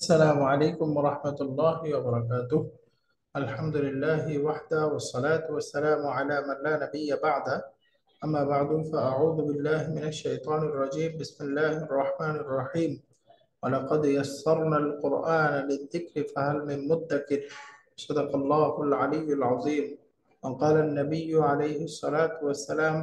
السلام عليكم ورحمة الله وبركاته. الحمد لله وحده والصلاة والسلام على من لا نبي بعده. أما بعد فأعوذ بالله من الشيطان الرجيم. بسم الله الرحمن الرحيم. ولقد يسرنا القرآن للذكر فهل من مدكر. صدق الله العلي العظيم. وقال النبي عليه الصلاة والسلام: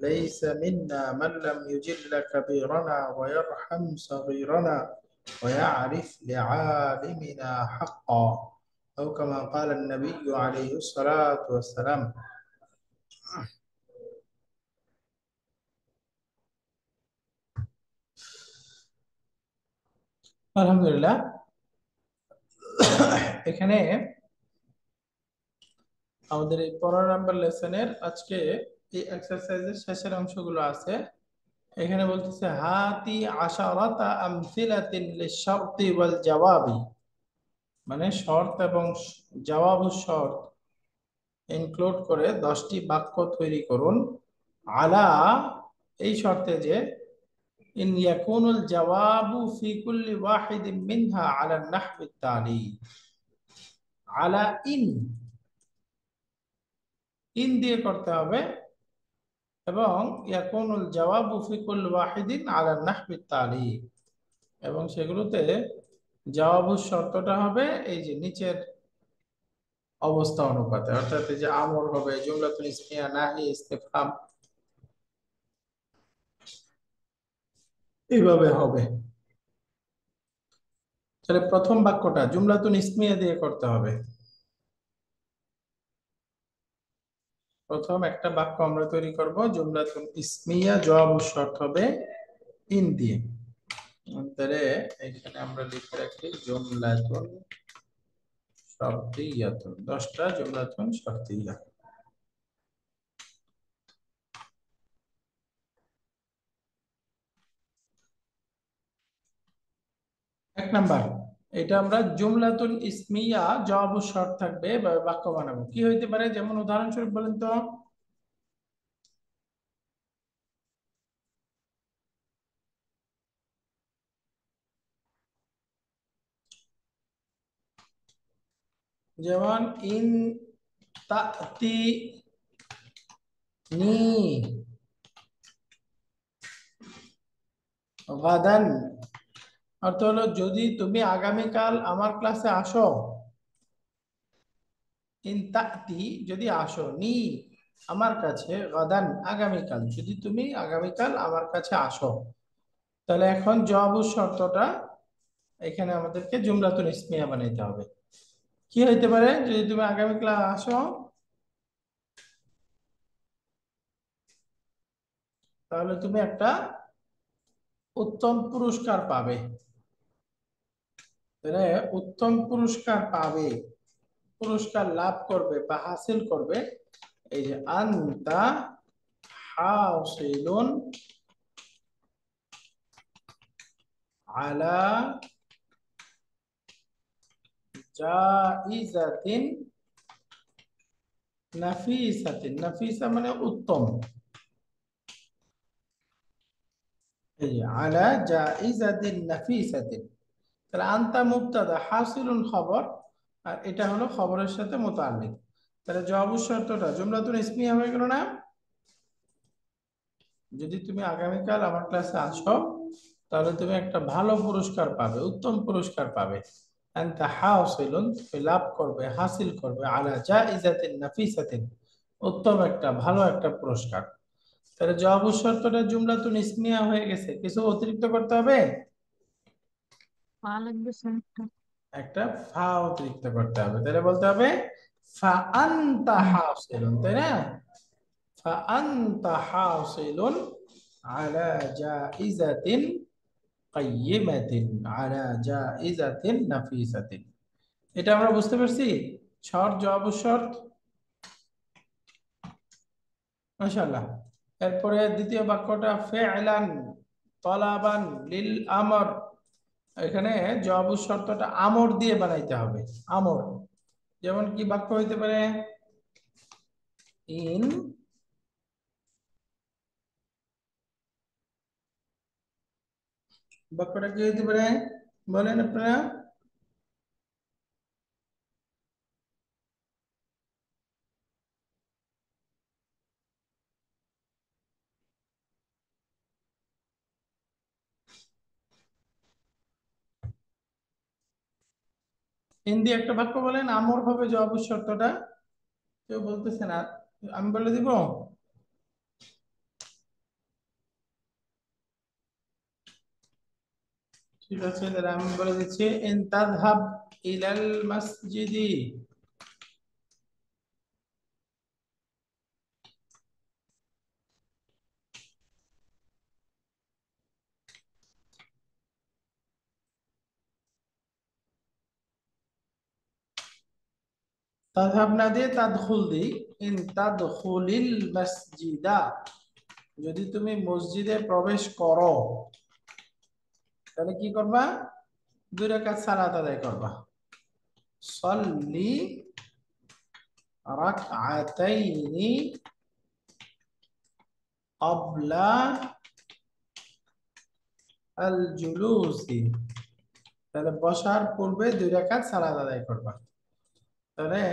ليس منا من لم يجل كبيرنا ويرحم صغيرنا ويعرف لعالمنا حقا، أو كما قال النبي عليه الصلاة والسلام. আলহামদুলিল্লাহ, এখানে আমাদের এই 15 নম্বর লেসনের আজকে এই এক্সারসাইজের শেষের অংশগুলো আছে। এখানে বলতেছে হাতি আশারাতা আমসিলাতিন লিশারতি ওয়াল জাওয়াবি, মানে শর্ত এবং জবাব ও শর্ত ইনক্লুড করে 10টি বাক্য তৈরি করুন। আলা, এই শর্তে যে ইন ইয়াকুনুল জাওয়াবু ফি কুল্লি ওয়াহিদিন মিনহা আলা নাহবি তালি। আলা ইন, ইন দিয়ে করতে হবে, এবং ইয়াকুনুল জাওয়াবু ফি কুল্লি ওয়াহিদিন আলা নাহবি তালি, এবং সেগুলোতে জবাবুর শর্তটা হবে এই যে নিচের অবস্থা অনুপাতে, অর্থাৎ এই যে আমর হবে, জুমলাতুল ইসমিয়া, নাহি, ইস্তিফহাম, এইভাবে হবে। তাহলে প্রথম বাক্যটা জুমলাতুন ইসমিয়া দিয়ে করতে হবে। প্রথম একটা বাক্য আমরা তৈরি করব জুমলাতুন ইসমিয়া, জবাব ও শর্ত হবে ইন দিয়ে। তাহলে এখানে আমরা লিখে রাখি জুমলাতুন শর্তিয়াতুন, 10টা জুমলাতুন শর্তিয়া। এক নাম্বার, এটা আমরা জুমলাতুন ইসমিয়া জবাব ও শর্ত থাকবে এভাবে বাক্য বানাবো। কি হইতে পারে, যেমন উদাহরণস্বরূপ বলেন তো। যেমন ইন তাতি নি গাদান, অর্থ হলো যদি তুমি আগামীকাল আমার ক্লাসে আসো। ইন তাতি, যদি আসো, নি আমার কাছে, গাদান আগামীকাল, যদি তুমি আগামীকাল আমার কাছে আসো। তাহলে এখন জবাব ও শর্তটা এখানে আমাদেরকে জুমলাতুল ইসমিয়া বানাইতে হবে। কি হইতে পারে, যদি তুমি আগামীকাল আসো তাহলে তুমি একটা উত্তম পুরস্কার পাবে। তাহলে উত্তম পুরস্কার পাবে, পুরস্কার লাভ করবে বা হাসিল করবে, এই যে আনতা হাসিলুন আলা জাইজাতিন নাফিসাতিন। নাফিসা মানে উত্তম, এই যে আলা জাইজাতিন নাফিসাতিন। তাহলে আনতা মুবতাদা, হাসিলুন খবর, আর এটা হলো খবরের সাথে মুতাআল্লিক। তাহলে জবাব শর্তটা জুমলাতুল ইসমিয়া হয়ে গেল না। যদি তুমি আগামীকাল আমার ক্লাসে আসো তাহলে তুমি একটা ভালো পুরস্কার পাবে, উত্তম পুরস্কার পাবে। আনতা হাসিলুন, তুমি লাভ করবে, হাসিল করবে, আলা জাইজাতিন নাফিসাতিন, উত্তম একটা ভালো একটা পুরস্কার। তাহলে জবাব শর্তটা জুমলাতুন ইসমিয়া হয়ে গেছে, কিছু অতিরিক্ত করতে হবে, লাগবে স্যার। একটা ফা অতিরিক্ত করতে হবে। তাহলে বলতে হবে ফা আনতা হাসিলুন, তাই না? ফা আনতা হাসিলুন আলা জাইজাতিন কাইয়িমাতিন, আলা জাইজাতিন নাফিসাতিন। এটা আমরা বুঝতে পারছি, শর্ত জবাব শর্ত, মাশাআল্লাহ। এরপরে দ্বিতীয় বাক্যটা ফি'লান তলাবান লিল আমর, এখানে জবাব শর্তটা আমর দিয়ে বানাইতে হবে। আমর, যেমন কি বাক্য হইতে পারে, ইন বাক্যটা কি হইতে পারে, বলেন আপনারা। হিন্দি একটা বাক্য বলেন, আমর হবে জবাব শর্তটা। কেউ বলতেছে না, আমি বলে দিব। ঠিক আছে, তাহলে আমি বলে দিচ্ছি, ইন তাযহাব ইলাল মসজিদি। তাযহাব না দিয়ে তাদখুল দিই। ইন তাদখুলিল মসজিদা, যদি তুমি মসজিদে প্রবেশ করো, তাহলে কি করবা? 2 রাকাত সালাত আদায় করবা। সল্লি রাকআতাইনি ক্বাবলা আল জুলুসি, তাহলে বসার পূর্বে 2 রাকাত সালাত আদায় করবা। তাহলে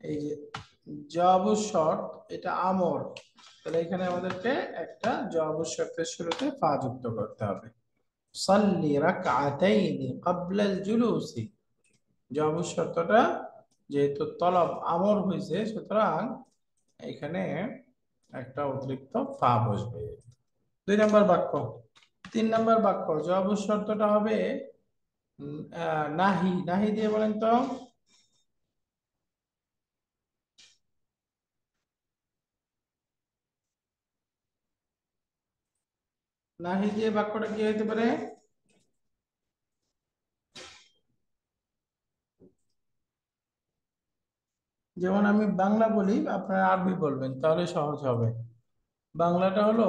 এই যে জবাবুশ শর্ত, এটা আমর, তাহলে এখানে আমাদেরকে একটা জবাবুশ শর্তের শুরুতে ফা যুক্ত করতে হবে। সাল্লি রাকআতাইনি ক্বাবলা আল জুলুসি, জবাবুশ শর্তটা যেহেতু তলব আমর হয়েছে, সুতরাং এখানে একটা অতিরিক্ত ফা বসবে। 2 নম্বর বাক্য। 3 নম্বর বাক্য, জবাবুশ শর্তটা হবে নাহি। নাহি দিয়ে বলেন তো। নাহি দিয়ে বাক্যটা কি হইতে পারে? যেমন আমি বাংলা বলি, আপনারা আরবি বলবেন, তাহলে সহজ হবে। বাংলাটা হলো,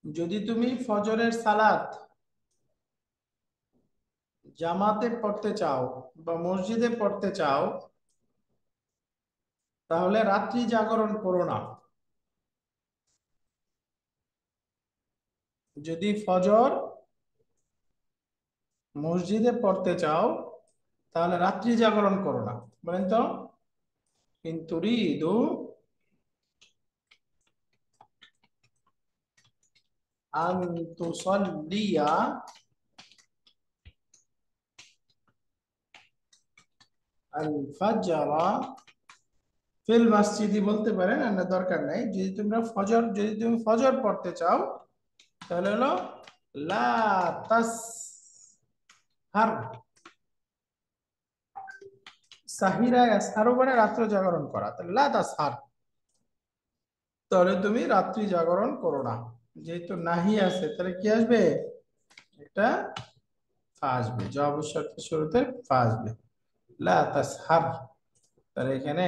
যদি তুমি ফজরের সালাত জামাতে পড়তে চাও বা মসজিদে পড়তে চাও, তাহলে রাত্রি জাগরণ করো না। যদি ফজর মসজিদে পড়তে চাও, তাহলে রাত্রি জাগরণ করো না। বলেন তো। কিন্তু রিদু আন তুসাল্লিয়া আল ফাজরা ফিল মসজিদি বলতে পারেন, আর না দরকার নাই। যদি তুমি ফজর পড়তে চাও, তাহলে হলো লা তাস হার, সাহিরা ইয়াসহারু মানে রাত্র জাগরণ করা, তাহলে লা তাস হার, তাহলে তুমি রাত্রি জাগরণ করো না। যেহেতু নাহি আছে, তাহলে কি আসবে? একটা ফা আসবে, জবাব শর্তের শুরুতে ফা আসবে, লা তাস হার। তাহলে এখানে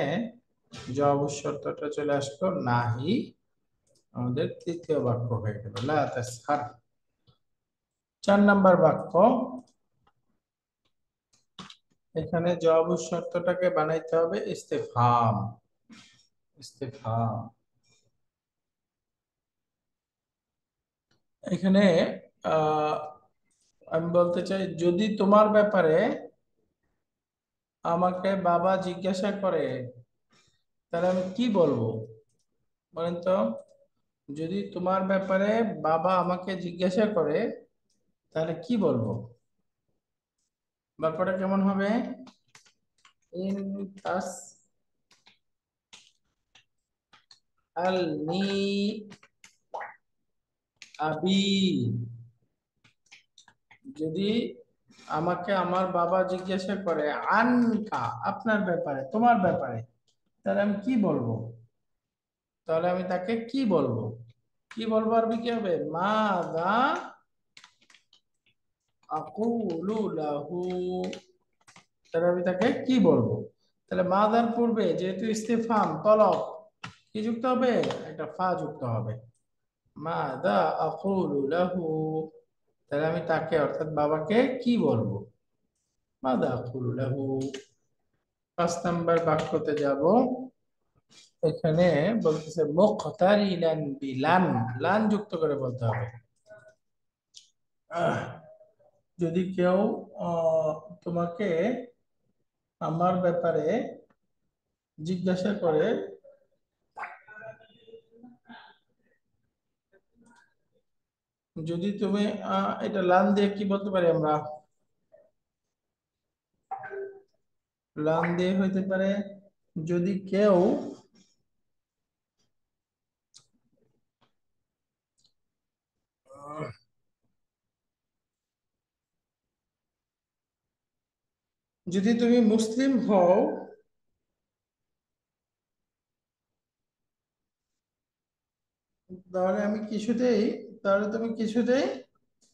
জবাব শর্তটা চলে আসলো নাহি, আমাদের তৃতীয় বাক্য হয়ে গেল লা তাস হার। 4 নম্বর বাক্য, এখানে জবাব শর্তটাকে বানাইতে হবে ইস্তেফহাম। ইস্তেফহাম, এখানে আহ আমি বলতে চাই, যদি তোমার ব্যাপারে আমাকে বাবা জিজ্ঞাসা করে, তাহলে আমি কি বলবো? বলেন তো। যদি তোমার ব্যাপারে বাবা আমাকে জিজ্ঞাসা করে, তাহলে কি বলবো? ব্যাপারটা কেমন হবে? ইন তাস আলনি আবি, যদি আমাকে আমার বাবা জিজ্ঞাসা করে আনকা, আপনার ব্যাপারে, তোমার ব্যাপারে, তাহলে আমি কি বলবো? তাহলে আমি তাকে কি বলবো? কি বলবো আরবি কি হবে? মাযা আকুলু লাহু, তাহলে আমি তাকে কি বলবো? তাহলে মাদার পূর্বে যেহেতু ইস্তেফাম তলব, কি যুক্ত হবে? একটা ফা যুক্ত হবে। মাযা আকুলু লাহু, তাহলে আমি তাকে অর্থাৎ বাবাকে কি বলবো? মাযা আকুলু লাহু। 5 নাম্বার বাক্যতে যাব। এখানে বলতেছে মুকতারিনান বিলান, লান যুক্ত করে বলতে হবে। আহ, যদি কেউ তোমাকে আমার ব্যাপারে জিজ্ঞাসা করে, যদি তুমি এটা লান দিয়ে কি বলতে পারি আমরা? লান দিয়ে হইতে পারে যদি কেউ যদি তুমি মুসলিম হও, তাহলে আমি কিছুতেই তাহলে তুমি কিছুতেই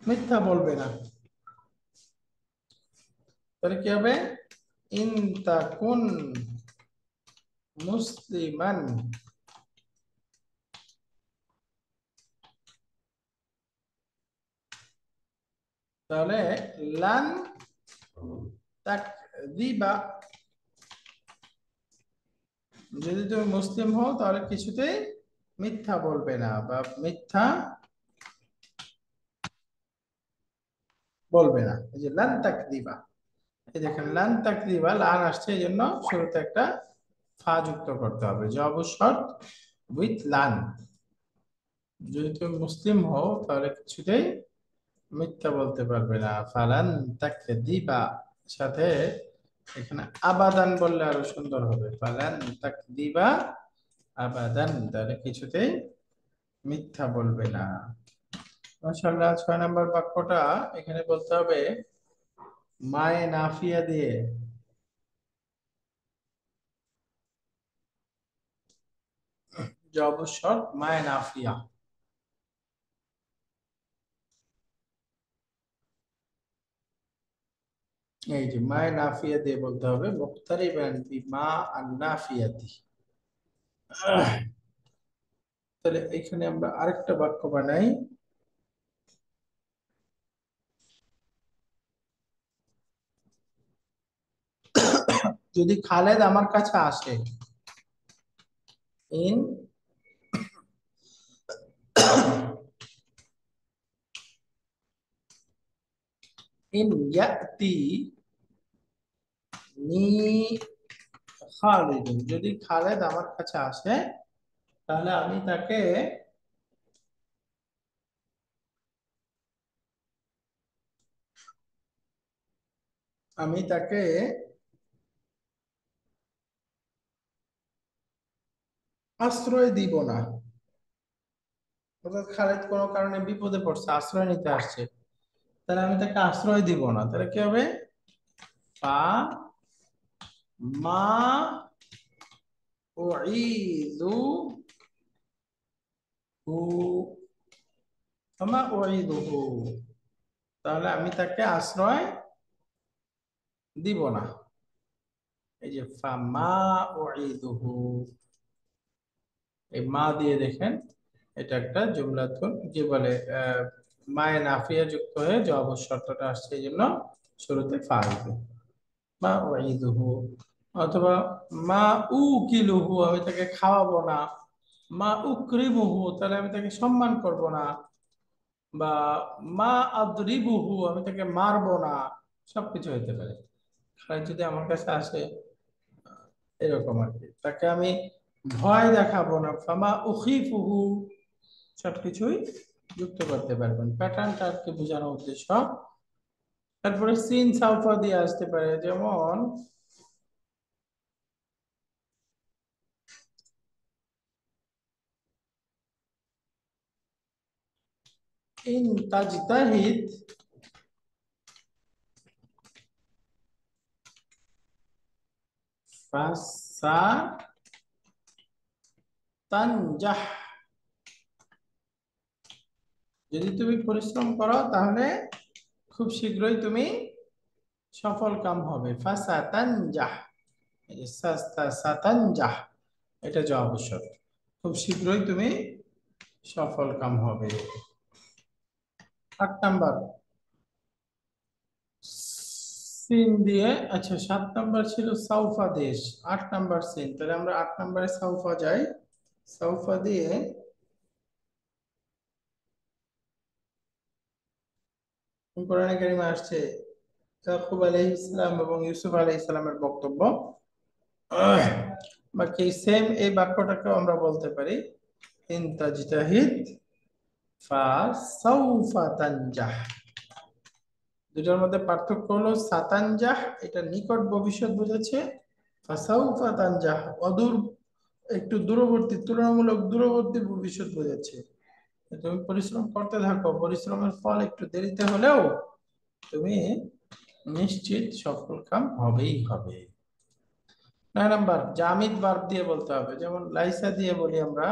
মিথ্যা বলবে না। তাহলে কি হবে? ইন তাকুন মুসলিমান, তাহলে লান তাকদিবা, যদি তুমি মুসলিম হও তাহলে কিছুতেই মিথ্যা বলবে না বা মিথ্যা বলবে না। এই যে লান তাকদিবা, এই দেখেন লান তাকদিবা, লান আসছে এই জন্য শুরুতে একটা ফা যুক্ত করতে হবে, জবাব শর্ত উইথ লান। যদি তুমি মুসলিম হও তাহলে কিছুতেই মিথ্যা বলতে পারবে না। ফালান তাকদিবা সাথে এখানে আবাদান বললে আরো সুন্দর হবে, ফালান তাকদিবা আবাদান, তাহলে কিছুতেই মিথ্যা বলবে না। মাশাআল্লাহ। 6 নম্বর বাক্যটা এখানে বলতে হবে মায়ে নাফিয়া দিয়ে। জবাব শর্ত মায়ে নাফিয়া। এই যে মায়ে নাফিয়া দিয়ে বলতে হবে মুক্তারিবান বিমা আন নাফিয়াতি। তাহলে এখানে আমরা আরেকটা বাক্য বানাই। যদি খালেদ আমার কাছে আসে, ইন ইন ইয়াতি নি খালিদ, যদি খালেদ আমার কাছে আসে তাহলে আমি তাকে আশ্রয় দিব না। অর্থাৎ খালেদ কোনো কারণে বিপদে পড়ছে, আশ্রয় নিতে আসছে, তাহলে আমি তাকে আশ্রয় দিব না। তাহলে কি হবে? ফা মা উঈদু হু, ফামা উঈদুহু, তাহলে আমি তাকে আশ্রয় দিব না। এই যে ফামা উঈদুহু, এই মা দিয়ে দেখেন এটা একটা জুমলাতুন কি বলে, মায়ে নাফিয়া যুক্ত হয়ে জবাব শর্তটা আসছে, এই জন্য শুরুতে ফা দিবে। মা উঈদুহু, অথবা মা উকিলুহু, আমি তাকে খাওয়াবো না। মা উকরিমুহু, তাহলে আমি তাকে সম্মান করব না। বা মা আদরিবুহু, আমি তাকে মারবো না। সবকিছু হইতে পারে। খালিদ যদি আমার কাছে আসে, এরকম আর কি, তাকে আমি ভয় দেখাবো না। ফামা উখিফুহু, সবকিছুই যুক্ত করতে পারবেন, প্যাটার্নটা আর কি বোঝানোর উদ্দেশ্য। তারপরে সিন সাউফা দিয়ে আসতে পারে, যেমন ইন তাজতাহিদ ফাসা তানজাহ, যদি তুমি পরিশ্রম করো তাহলে খুব শীঘ্রই তুমি সফল কাম হবে। ফাসা তানজাহ, এই যে সাতানজাহ, এটা জবাব শর্ত, খুব শীঘ্রই তুমি সফল কাম হবে। 8 নাম্বার সিন দিয়ে। আচ্ছা, 7 নাম্বার ছিল সাউফা দেশ, 8 নাম্বার সিন, তাহলে আমরা 8 নাম্বারে সাউফা যাই। সাউফা দিয়ে কোরআনে কারিমে আসছে ইয়াকুব আলাইহিস সালাম এবং ইউসুফ আলাইহিস সালামের বক্তব্য। আহ, বাকি সেম এই বাক্যটাকেও আমরা বলতে পারি ইন তাজতাহিদ ফাসাউফা তানজাহ। দুটার মধ্যে পার্থক্য হলো সাতানজাহ এটা নিকট ভবিষ্যৎ বোঝাচ্ছে, ফাসাউফা তানজাহ অদূর, একটু দূরবর্তী, তুলনামূলক দূরবর্তী ভবিষ্যৎ বোঝাচ্ছে। তুমি পরিশ্রম করতে থাকো, পরিশ্রমের ফল একটু দেরিতে হলেও তুমি নিশ্চিত সফল কাম হবেই হবে। 9 নাম্বার, জামিদ ভার্ব দিয়ে বলতে হবে, যেমন লাইসা দিয়ে বলি আমরা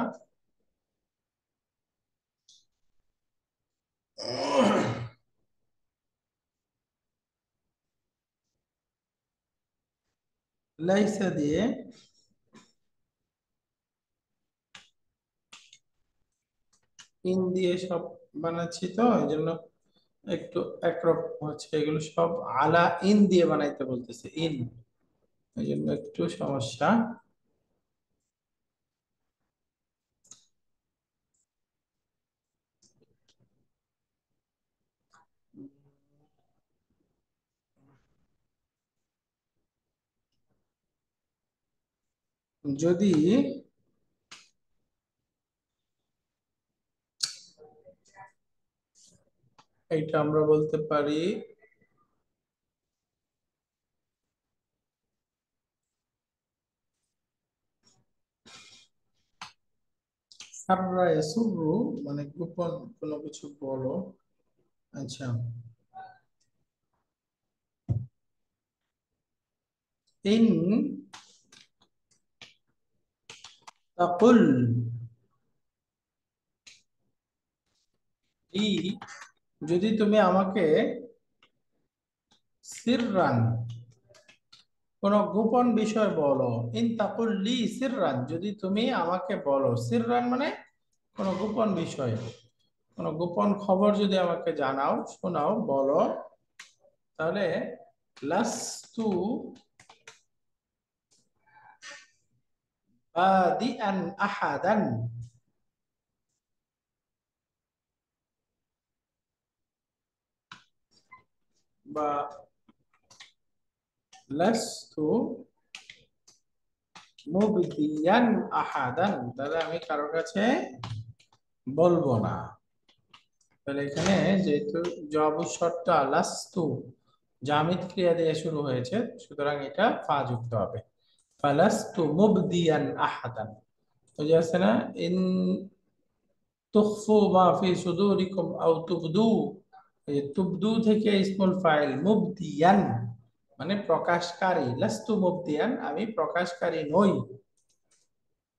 লাইসা দিয়ে ইন দিয়ে সব বানাচ্ছি, তো এই জন্য একটু একরকম হচ্ছে, এগুলো সব আলা ইন দিয়ে বানাইতে বলতেছে, ইন, এই জন্য একটু সমস্যা। যদি এটা আমরা বলতে পারি সাররা ইয়াসুররু, মানে গোপন কোনো কিছু বলো। আচ্ছা, ইন তাকুল ই, যদি তুমি আমাকে সিররান কোন গোপন বিষয় বলো, ইন তাকুল লি সিররান যদি তুমি আমাকে বলো, সিররান মানে কোন গোপন বিষয়, কোন গোপন খবর যদি আমাকে জানাও, শোনাও, বলো, তাহলে লাস্তু বাদিআন আহাদান, বা লাস্তু মুবদিয়ান আহাদান, তাহলে আমি কারোর কাছে বলবো না। তাহলে এখানে যেহেতু জবাব শর্ত লাস্তু জামিদ ক্রিয়া দিয়ে শুরু হয়েছে, সুতরাং এটা ফা যুক্ত হবে, ফালাস্তু মুবদিয়ান আহাদান। ওই যে আছে না, ইন তুখফু মা ফি সুদুরিকুম আও তুবদু, এই তুবদু থেকে ইসমুল ফাইল মুবদিয়ান মানে প্রকাশকারী, লাস্তু মুবদিয়ান আমি প্রকাশকারী নই।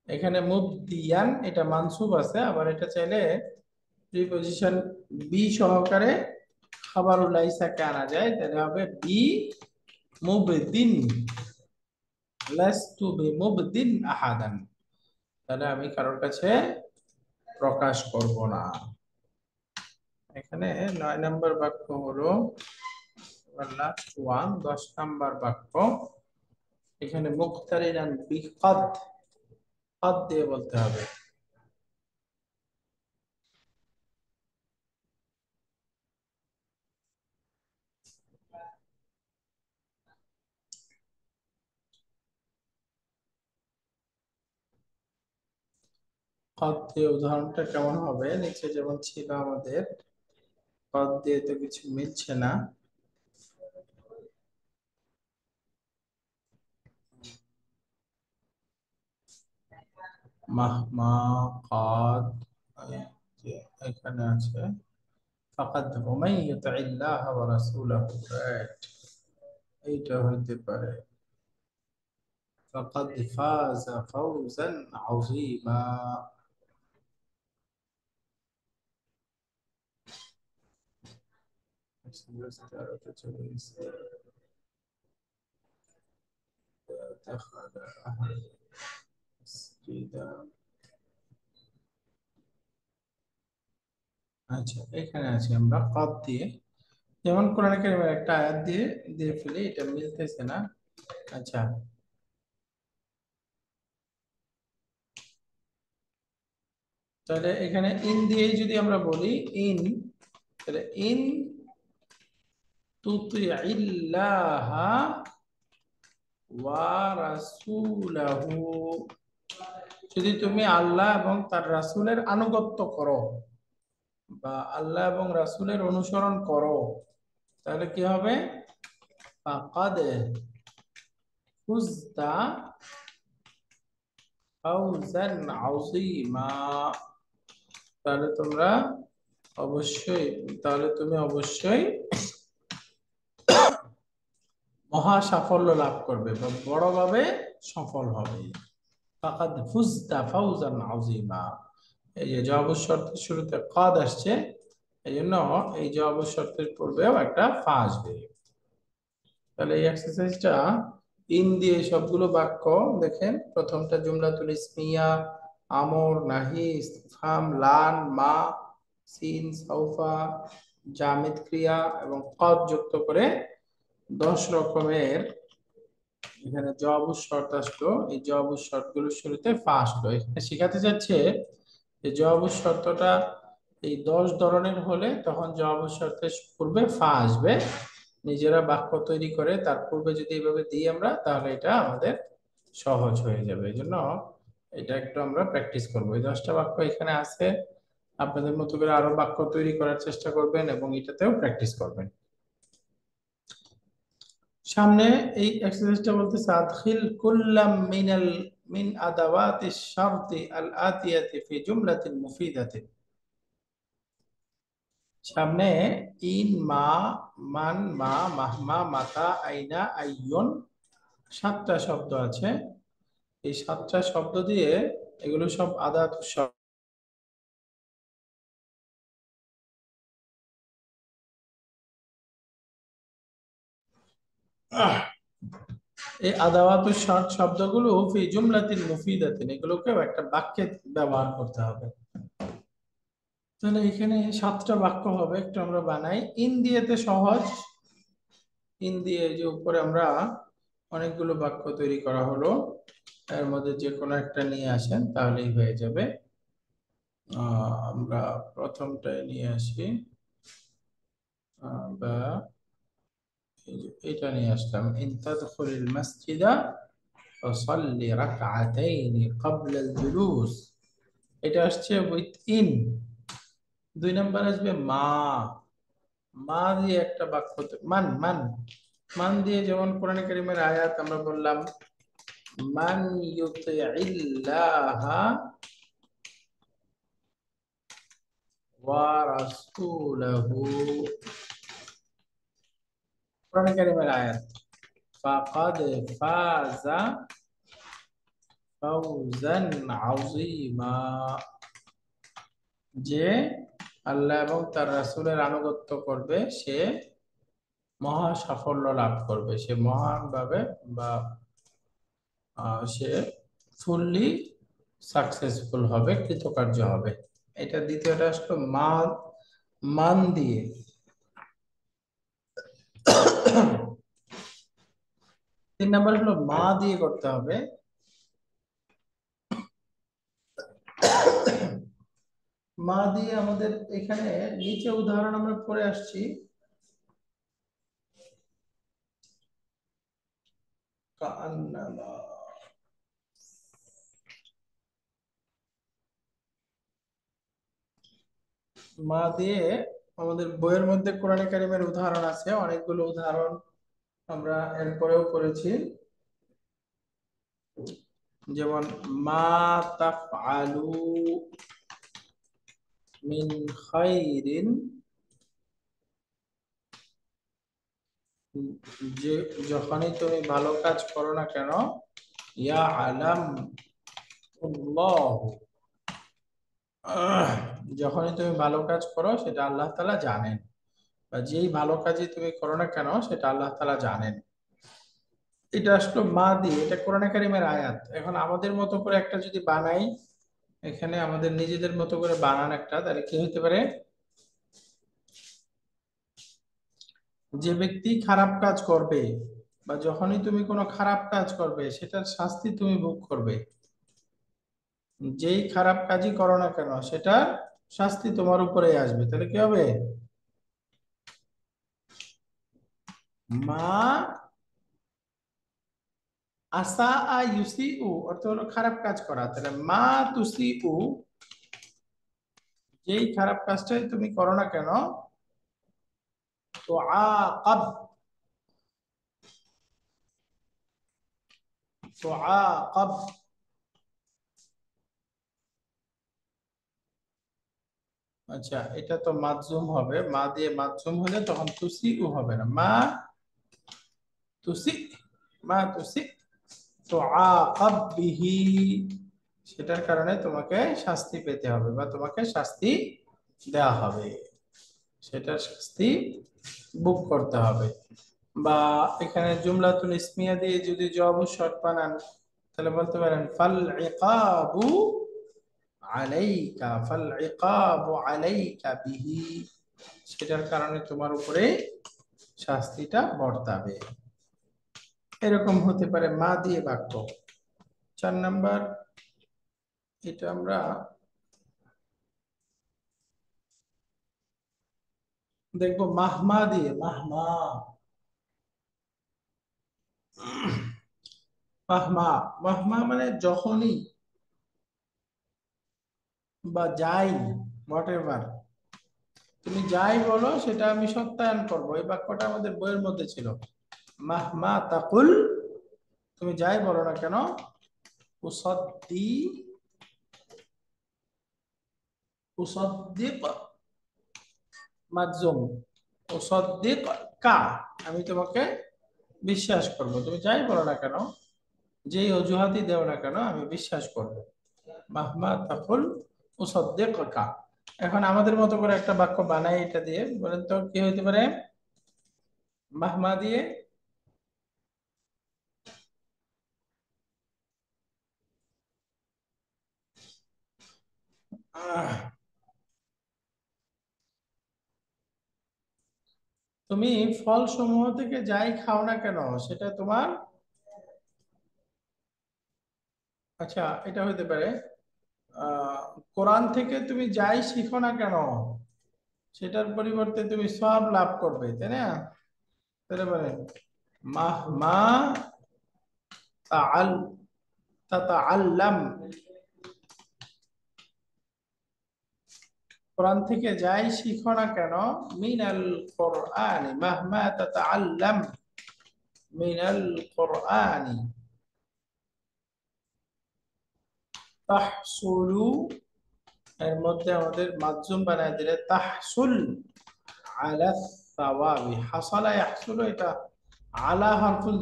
এখানে মুবদিয়ান এটা মানসুব আছে, আবার এটা চাইলে প্রিপজিশন বি সহকারে খাবারুল লাইসাকে আনা যায়, তাহলে হবে বি মুবদিন, লাস্তু বিমুবদিন আহাদান, তাহলে আমি কারোর কাছে প্রকাশ করব না। এখানে 9 নাম্বার বাক্য হলো লাস্ট ওয়ান, 10 নাম্বার বাক্য। এখানে মুক্তারিনান বিকদ, কদ দিয়ে বলতে হবে। কদ দিয়ে উদাহরণটা কেমন হবে, নিচে যেমন ছিল আমাদের, কদ দিয়ে তো কিছু মিলছে না। মাহমা, কদ, এই যে এখানে আছে ফাকাদ ওমাই ইউতিল্লাহ ওয়া রাসূলাহু, রাইট, এইটা হইতে পারে ফাকাদ ফাযা ফাওজান আযীমা। চলে গেছে। دخل أهل المسجد। আচ্ছা, এখানে আছি আমরা কদ দিয়ে, যেমন কোরআন কারিমের একটা আয়াত দিয়ে দিয়ে ফেলি, এটা মিলতেছে না। আচ্ছা, তাহলে এখানে ইন দিয়ে যদি আমরা বলি ইন, তাহলে ইন তুতিইল্লাহা ওয়া রাসূলাহু, যদি তুমি আল্লাহ এবং তার রাসূলের আনুগত্য করো বা আল্লাহ এবং রাসূলের অনুসরণ করো, তাহলে কি হবে? ফাকাদ ফুজতা ফাওজান আযীমা, তাহলে তোমরা অবশ্যই, তাহলে তুমি অবশ্যই মহা সাফল্য লাভ করবে বা বড়ভাবে সফল হবে। ফাকাদ ফুজতা ফাওজান আযীমা, এই যে জবাব শর্তের শুরুতে কাদ আসছে, এই জন্য এই জবাব শর্তের পূর্বেও একটা ফা আসবে। তাহলে এই এক্সারসাইজটা ইন দিয়ে সবগুলো বাক্য দেখেন। প্রথমটা জুমলাতুল ইসমিয়া, আমর, নাহি, ইসতিফহাম, লান, মা, সিন, সাউফা, জামিদ ক্রিয়া এবং কদ যুক্ত করে 10 রকমের এখানে জবাব শর্ত আসলো। এই জবাব শর্ত গুলোর শুরুতে ফা আসলো। এখানে শেখাতে যাচ্ছে যে জবাব শর্তটা এই 10 ধরনের হলে তখন জবাব শর্তের পূর্বে ফা আসবে। নিজেরা বাক্য তৈরি করে তার পূর্বে যদি এইভাবে দিই আমরা, তাহলে এটা আমাদের সহজ হয়ে যাবে। এই জন্য এটা একটু আমরা প্র্যাকটিস করবো। এই 10টা বাক্য এখানে আছে, আপনাদের মতো করে আরো বাক্য তৈরি করার চেষ্টা করবেন এবং এটাতেও প্র্যাকটিস করবেন। সামনে এই এক্সারসাইজটা বলতেছে আদখিল কুল্লাম মিন আদাওয়াতিশ শারতি আল আতিয়াতি ফি জুমলাতিন মুফিদাতিন। সামনে ইন, মা, মান, মা, মাহমা, মাতা, আইনা, আইয়ুন 7টা শব্দ আছে। এই 7টা শব্দ দিয়ে, এগুলো সব আদাত শব্দ। এই আদাওয়াতু শর্ত শব্দগুলো ফি জুমলাতিন মুফিদাতিন, এগুলোকে একটা বাক্যে ব্যবহার করতে হবে। তাহলে এখানে 7টা বাক্য হবে, একটু আমরা বানাই। ইন দিয়েতে সহজ, ইন দিয়ে যে উপরে আমরা অনেকগুলো বাক্য তৈরি করা হলো, এর মধ্যে যে কোনো একটা নিয়ে আসেন তাহলেই হয়ে যাবে। আমরা প্রথমটায় নিয়ে আসি, বা এটা নিয়ে আসলাম, ইন তাদখুলিল মাসজিদা ফাসাল্লি রাকআতাইনি ক্বাবলাল জুলুস। এটা আসছে উইথ ইন। 2 নাম্বার আসবে মা, মা দিয়ে একটা বাক্য মান, মান, মান দিয়ে যেমন কোরআন কারীমের আয়াত আমরা বললাম মান ইউতিইল্লাহা ওয়া রাসূলাহু, কোরআন কারীমের আয়াত ফাকাদ ফাজা ফাওজান আযীমা, যে আল্লাহ এবং তার রাসূলের আনুগত্য করবে সে মহা সাফল্য লাভ করবে, সে মহান ভাবে বা সে ফুললি সাকসেসফুল হবে, কৃতকার্য হবে। এটা দ্বিতীয়টা আসলো মা, মান দিয়ে। 3 নাম্বার হলো মা দিয়ে করতে হবে। মা দিয়ে আমাদের এখানে নিচে উদাহরণ আমরা পড়ে আসছি। কাআন্নামা, মা দিয়ে আমাদের বইয়ের মধ্যে কোরআনে কারিমের উদাহরণ আছে, অনেকগুলো উদাহরণ আমরা এরপরেও করেছি। যেমন মা তাফআলু মিন খাইরিন, যে যখনই তুমি ভালো কাজ করো না কেন, ইয়া আলাম যখনই তুমি ভালো কাজ করো সেটা আল্লাহ তাআলা জানেন, বা যেই ভালো কাজই তুমি করো না কেন সেটা আল্লাহ তাআলা জানেন। এটা আসলো মা দিয়ে, এটা কোরআনে কারিমের আয়াত। এখন আমাদের মতো করে একটা যদি বানাই, এখানে আমাদের নিজেদের মতো করে বানান একটা, তাহলে কি হতে পারে? যে ব্যক্তি খারাপ কাজ করবে বা যখনই তুমি কোনো খারাপ কাজ করবে সেটার শাস্তি তুমি ভোগ করবে। যেই খারাপ কাজই করো না কেন সেটার শাস্তি তোমার উপরে আসবে। তাহলে কি হবে? মা আসা আ ইউসি উ অর্থ হলো খারাপ কাজ করা। তাহলে মা তুসি উ, যেই খারাপ কাজটাই তুমি করো না কেন, তো আকাব, তো আকাব। আচ্ছা, এটা তো মাতজুম হবে, মা দিয়ে মাতজুম হলে তখন তুসি উ হবে না, মা তুসি, মা তুসি, তো আকাব বিহি, সেটার কারণে তোমাকে শাস্তি পেতে হবে বা তোমাকে শাস্তি দেওয়া হবে, সেটার শাস্তি বুক করতে হবে। বা এখানে জুমলাতুল ইসমিয়া দিয়ে যদি জবাব শর্ত বানান তাহলে বলতে পারেন ফাল ইকাবু আলাইকা, ফাল ইকাবু আলাইকা বিহি, সেটার কারণে তোমার উপরে শাস্তিটা বর্তাবে। এরকম হতে পারে মা দিয়ে বাক্য। 4 নাম্বার, এটা আমরা দেখবো মাহমা দিয়ে। মাহমা, মাহমা, মাহমা মানে যখনই বা যাই, হোয়াট এভার, তুমি যাই বলো সেটা আমি সত্যায়ন করবো। এই বাক্যটা আমাদের বইয়ের মধ্যে ছিল। মাহমা তাকুল, তুমি যাই বলো না কেন, উসদ্দি, উসদ্দিক মাজুম, উসদ্দিক কা, আমি তোমাকে বিশ্বাস করব, তুমি যাই বলো না কেন, যেই অজুহাতই দেও না কেন আমি বিশ্বাস করব। মাহমা তাকুল উসদ্দিক কা। এখন আমাদের মতো করে একটা বাক্য বানাই, এটা দিয়ে বলেন তো কি হইতে পারে মাহমা দিয়ে? আহ, তুমি ফল সমূহ থেকে যাই খাও না কেন সেটা তোমার, আচ্ছা এটা হইতে পারে আহ কোরআন থেকে তুমি যাই শিখো না কেন সেটার পরিবর্তে তুমি সব লাভ করবে, তাই না? তাহলে বলেন মাহমা তাআল তাতাআল্লাম, কোরআন থেকে যাই শিখো না কেন, মিনাল কোরআনি, মাহমা তাতাআল্লাম মিনাল কোরআনি তাহসুলু, এর মধ্যে আমাদের মাধ্যম বানায় দিলে তাহসুল আলা সাওয়াবি, হাসালা ইয়াহসুলু এটা আলা হারফুল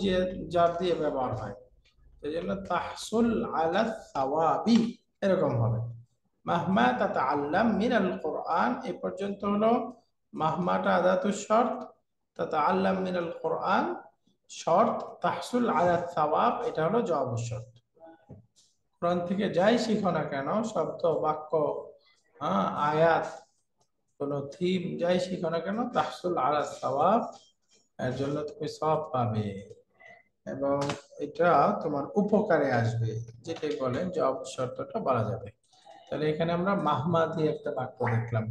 জার দিয়ে ব্যবহার হয়, সেই জন্য তাহসুল আলা সাওয়াবি এরকম হবে। মাহমা তাতাআল্লাম মিনাল কোরআন, এ পর্যন্ত হলো মাহমাটা আদাতুশ শর্ত, তাতাআল্লাম মিনাল কোরআন শর্ত, তাহসুল আলা সাওয়াব এটা হলো জবাব শর্ত। কোরআন থেকে যাই শিখো না কেন, শব্দ বাক্য, হ্যাঁ আয়াত, কোন থিম যাই শিখো না কেন, তাহসুল আলা সাওয়াব, এর জন্য তুমি সওয়াব পাবে এবং এটা তোমার উপকারে আসবে, যেটাই বলেন জবাব শর্তটা বলা যাবে। তাহলে এখানে আমরা মাহমা দিয়ে একটা বাক্য দেখলাম।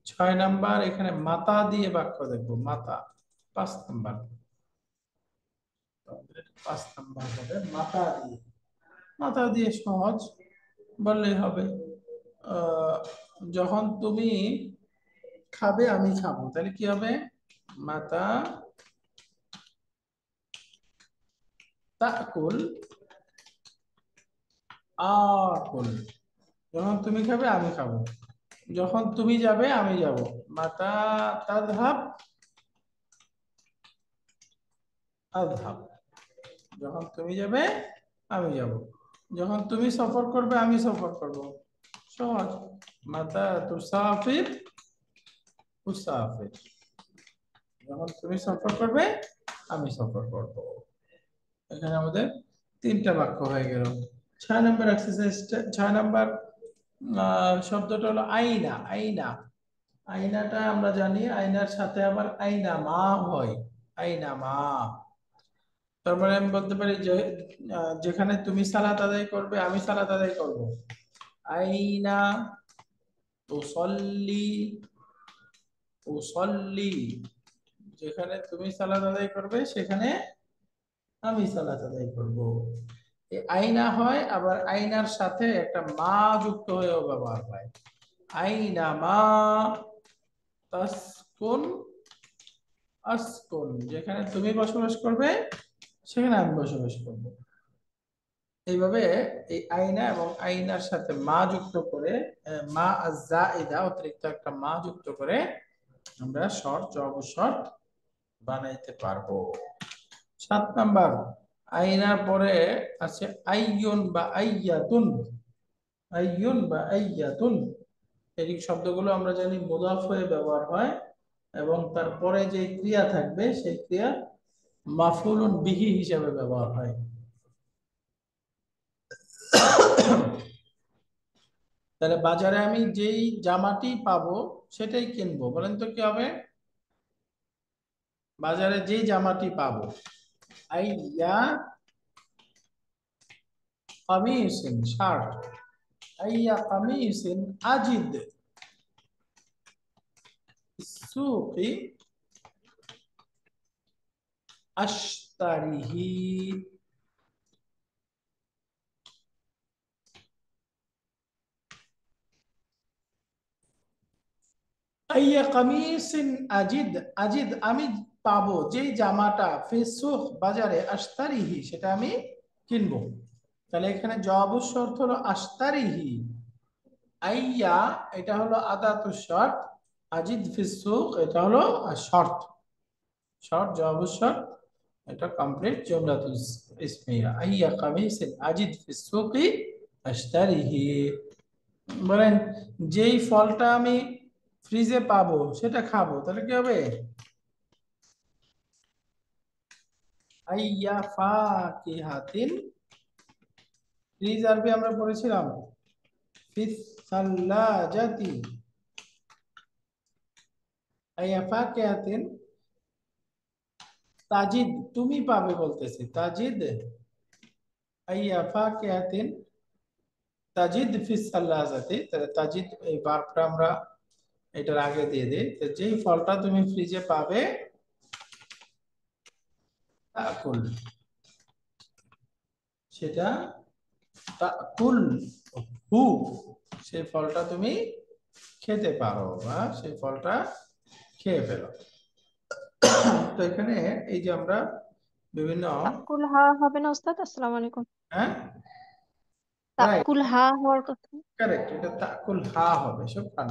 6 নাম্বার, এখানে মাতা দিয়ে বাক্য দেখবো। মাতা 5 নাম্বার, 5 নাম্বার হবে মাতা দিয়ে। মাতা দিয়ে সহজ বললেই হবে আহ, যখন তুমি খাবে আমি খাবো তাহলে কি হবে? মাতা তাকুল আকুল, যখন তুমি খাবে আমি খাবো, যখন তুমি যাবে আমি যাব। মাতা তাযহাব আযহাব, যখন তুমি যাবে আমি যাব, যখন তুমি সফর করবে আমি সফর করব। সহজ। মাতা তুসাফির উসাফির, যখন তুমি সফর করবে আমি সফর করব। এখানে আমাদের 3টা বাক্য হয়ে গেল। 6 নাম্বার এক্সারসাইজটা, 6 নাম্বার শব্দটা হলো আইনা। আইনা আইনাটা আমরা জানি, আইনার সাথে আবার আইনা মা হয়। আইনা মা, তারপরে আমি বলতে পারি যে যেখানে তুমি সালাত আদায় করবে আমি সালাত আদায় করব। আইনা তুসল্লি, উসল্লি, যেখানে তুমি সালাত আদায় করবে সেখানে আমি সালাত আদায় করব। এই আইনা হয়, আবার আইনার সাথে একটা মা যুক্ত হয়েও ব্যবহার হয়। আইনা মা তাসকুন আসকুন, যেখানে তুমি বসবাস করবে সেখানে আমি বসবাস করব। এইভাবে এই আইনা এবং আইনার সাথে মা যুক্ত করে, মা আয-যায়িদা, অতিরিক্ত একটা মা যুক্ত করে আমরা শর্ত, জবাব শর্ত বানাইতে পারবো। 7 নাম্বার, আইনার পরে আছে আইয়ুন বা আইয়াতুন। আইয়ুন বা আইয়াতুন, এই শব্দগুলো আমরা জানি মুদাফ হয়ে ব্যবহার হয় এবং তারপরে যে ক্রিয়া থাকবে সেই ক্রিয়া মাফউলুন বিহি হিসেবে ব্যবহার হয়। তাহলে বাজারে আমি যেই জামাটি পাবো সেটাই কিনবো, বলেন তো কি হবে? বাজারে যেই জামাটি পাবো, আইয়া কামিসিন শার্ট, আইয়া কামিসিন আজিদ সুকি আশতারিহি। আইয়া কামিসিন আজিদ, আজিদ আমি পাবো যেই জামাটা, ফিসুক বাজারে, আশতারিহি সেটা আমি কিনবো। তাহলে এখানে জবাব শর্ত হলো আশতারিহি। আইয়া এটা হলো আদাতুশ শর্ত, আজিদ ফিসুক এটা হলো শর্ত, শর্ট জবাব শর্ত, এটা কমপ্লিট জুমলাতুল ইসমিয়া। আইয়া কামিসিন আজিদ ফিসুকি আশতারিহি। বলেন, যেই ফলটা আমি ফ্রিজে পাবো সেটা খাবো, তাহলে কি হবে? আইয়া ফাকিহাতিন, ফ্রিজ আরবি আমরা পড়েছিলাম ফিস সাল্লাজাতি। আইয়া ফাকিহাতিন তাজিদ, তুমি পাবে বলতেছি, তাজিদ আইয়া ফাকিহাতিন তাজিদ ফিস সাল্লাজাতি। তাহলে তাজিদ এই ভার্বটা আমরা এটার আগে দিয়ে দিই। তো যেই ফলটা তুমি ফ্রিজে পাবে, তাকুল, সেটা তাকুল হু, সেই ফলটা তুমি খেতে পারো বা সেই ফলটা খেয়ে ফেলো। তো এখানে এই যে আমরা বিভিন্ন, তাকুল হা হবে না ওস্তাদ? আসসালামু আলাইকুম। হ্যাঁ রাইট, তাকুল হা হওয়ার কথা। কারেক্ট, এটা তাকুল হা হবে, সব খান।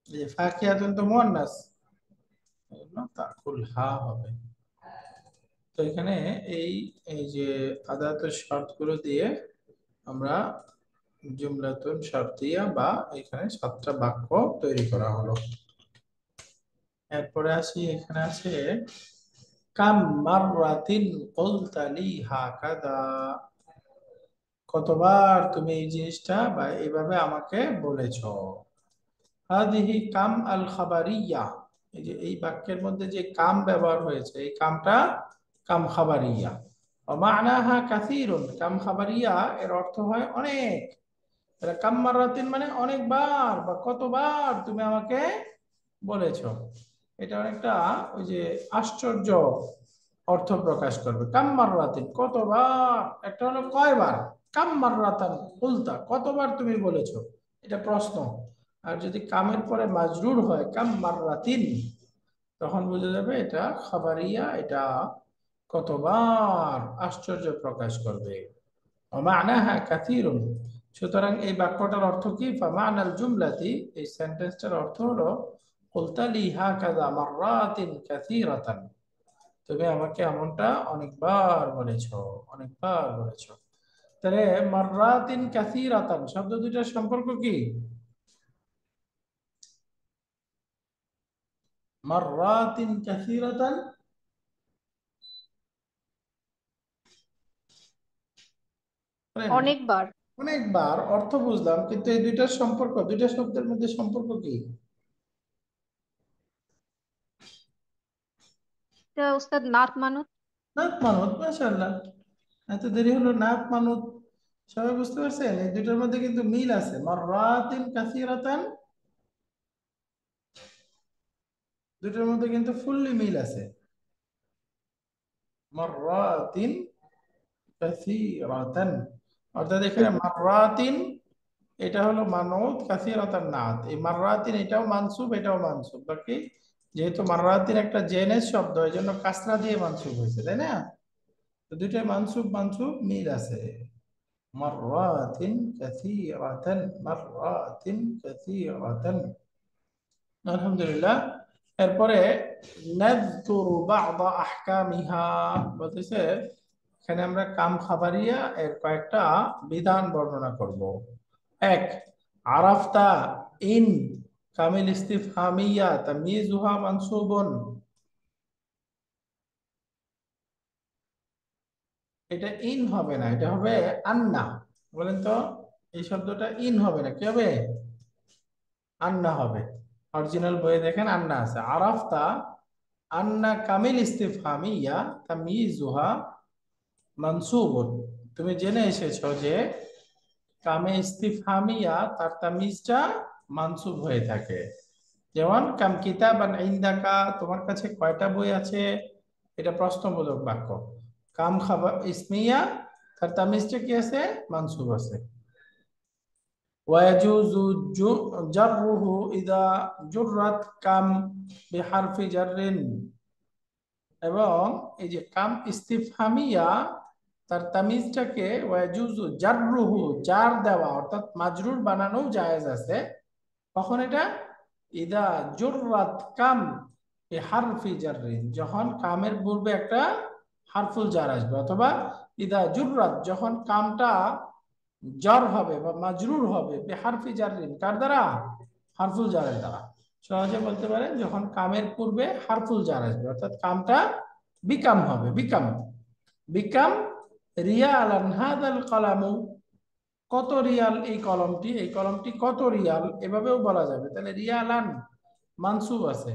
এই যে ফাকিহাতুন তো মুয়ান্নাস, এজন্য তাকুল হা হবে। তো এখানে এই এই যে আদাতুল শর্ত গুলো দিয়ে আমরা জুমলাতুন শর্তিয়া বা এখানে 7টা বাক্য তৈরি করা হলো। এরপরে আসি, এখানে আছে কাম মাররাতিন কুলতা লি হাকাদা, কতবার তুমি এই জিনিসটা বা এইভাবে আমাকে বলেছো। হাদিহি কাম আল খাবারিয়া, এই যে এই বাক্যের মধ্যে যে কাম ব্যবহার হয়েছে এই কামটা কাম খাবারিয়া। মানাহা কাসীরুন, কাম খাবারিয়া এর অর্থ হয় অনেক। তাহলে কাম মাররাতিন মানে অনেকবার বা কতবার তুমি আমাকে বলেছো, এটা অনেকটা ওই যে আশ্চর্য অর্থ প্রকাশ করবে। কাম মাররাতিন কতবার, একটা হলো কয়বার, কাম মাররাতান কুলতা কতবার তুমি বলেছো, এটা প্রশ্ন। আর যদি কামের পরে মাজরুর হয় কাম মাররাতিন, তখন বোঝা যাবে এটা খাবারিয়া, এটা কতবার আশ্চর্য প্রকাশ করবে। মানাহা কাসীরুন, সুতরাং এই বাক্যটার অর্থ কি? ফামানাল জুমলাতি, এই সেন্টেন্সটার অর্থ হলো কুলতা লি হাকাযা মাররাতিন কাসীরাতান, তুমি আমাকে এমনটা অনেকবার বলেছো, অনেকবার বলেছো। তাহলে মাররাতিন কাসীরাতান শব্দ দুইটার সম্পর্ক কি? মাররাতিন কাসীরাতান, অনেকবার। অনেকবার অর্থ বুঝলাম, কিন্তু এই দুইটার সম্পর্ক, দুইটা শব্দের মধ্যে সম্পর্ক কি? এটা ওস্তাদ নাত মানত। নাত মানত, মাশাআল্লাহ। এত দেরি হলো, নাত মানত। সবাই বুঝতে পারছেন? এই দুটোর মধ্যে কিন্তু মিল আছে। মাররাতিন কাসীরাতান, দুটোর মধ্যে কিন্তু ফুললি মিল আছে। মাররাতিন কাসীরাতান, অর্থাৎ এখানে মাররাতিন এটা হলো মানত, কাসীরাতান নাত। এই মাররাতিন এটাও মানসুব, এটাও মানসুব। বাকি যেহেতু মাররাতিন একটা জেনেস শব্দ, এই জন্য কাসরা দিয়ে মানসুব হয়েছে, তাই না? তো দুইটাই মানসুব মানসুব মিল আছে। মাররাতিন কাসীরাতান, মাররাতিন কাসীরাতান। আলহামদুলিল্লাহ। এরপরে নাযকুরু বা'দা আহকামিহা বলতেছে, এখানে আমরা কাম খাবারিয়া এর কয়েকটা বিধান বর্ণনা করব। এক, আরাফতা ইন কামিল ইস্তিফহামিয়া তাময়িজুহা মানসুবুন। এটা ইন হবে না, এটা হবে আন্না। বলেন তো, এই শব্দটা ইন হবে না, কি হবে? আন্না হবে। অরিজিনাল বইয়ে দেখেন আন্না আছে। আরাফতা আন্না কামিল ইস্তিফহামিয়া তাময়িজুহা মানসুবুন। তুমি জেনে এসেছো যে কামে ইস্তিফহামিয়া তার তামিজটা মানসুব হয়ে থাকে। যেমন কাম কিতাবান ইনদাকা, তোমার কাছে কয়টা বই আছে, এটা প্রশ্নবোধক বাক্য। কাম খাবার ইসমিয়া, তার তামিজটা কি আছে? মানসুব আছে। ওয়াজুজু জাররুহু ইদা জুররাত কাম বিহারফি জাররিন। এবং এই যে কাম ইস্তিফহামিয়া তার তামিজটাকে ওয়াজুজু জাররুহু, জার দেওয়া অর্থাৎ মাজরুর বানানো জায়েজ আছে। কখন এটা? ইদা জুররাত কাম বিহারফি জাররিন, যখন কামের পূর্বে একটা হারফুল জার আসবে, অথবা ইদা জুররাত, যখন কামটা জ্বর হবে বা মাজরুর হবে বিহারফি জাররিন, কার দ্বারা? হারফুল জারের দ্বারা। সহজে বলতে পারেন যখন কামের পূর্বে হারফুল জার আসবে, অর্থাৎ কামটা বিকাম হবে। বিকাম, বিকাম রিয়ালান হাদাল কলামু, কত রিয়াল এই কলমটি, এই কলমটি কত রিয়াল, এভাবেও বলা যাবে। তাহলে রিয়ালান মানসুব আছে।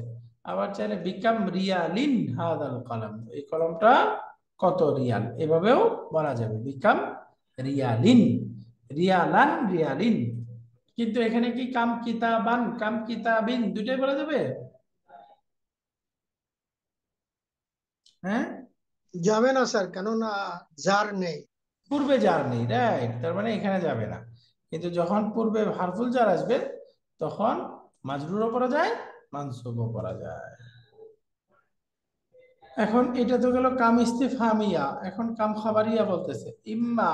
আবার চাইলে বিকাম রিয়ালিন হাদাল কলম, এই কলমটা কত রিয়াল, এভাবেও বলা যাবে। বিকাম রিয়ালিন, রিয়ালান, রিয়ালিন। কিন্তু এখানে কি কাম কিতাবান, কাম কিতাবিন দুইটাই বলা যাবে? হ্যাঁ, যাবে না স্যার, কেননা জার নেই। পূর্বে জার নেই, রাইট, তার মানে এখানে যাবে না। কিন্তু যখন পূর্বে হারফুল জার আসবে, তখন মাজরুরও পড়া যায়, মানসুবও পড়া যায়। এখন এটা তো গেল কাম ইস্তিফহামিয়া, এখন কাম খাবারিয়া বলতেছে। ইম্মা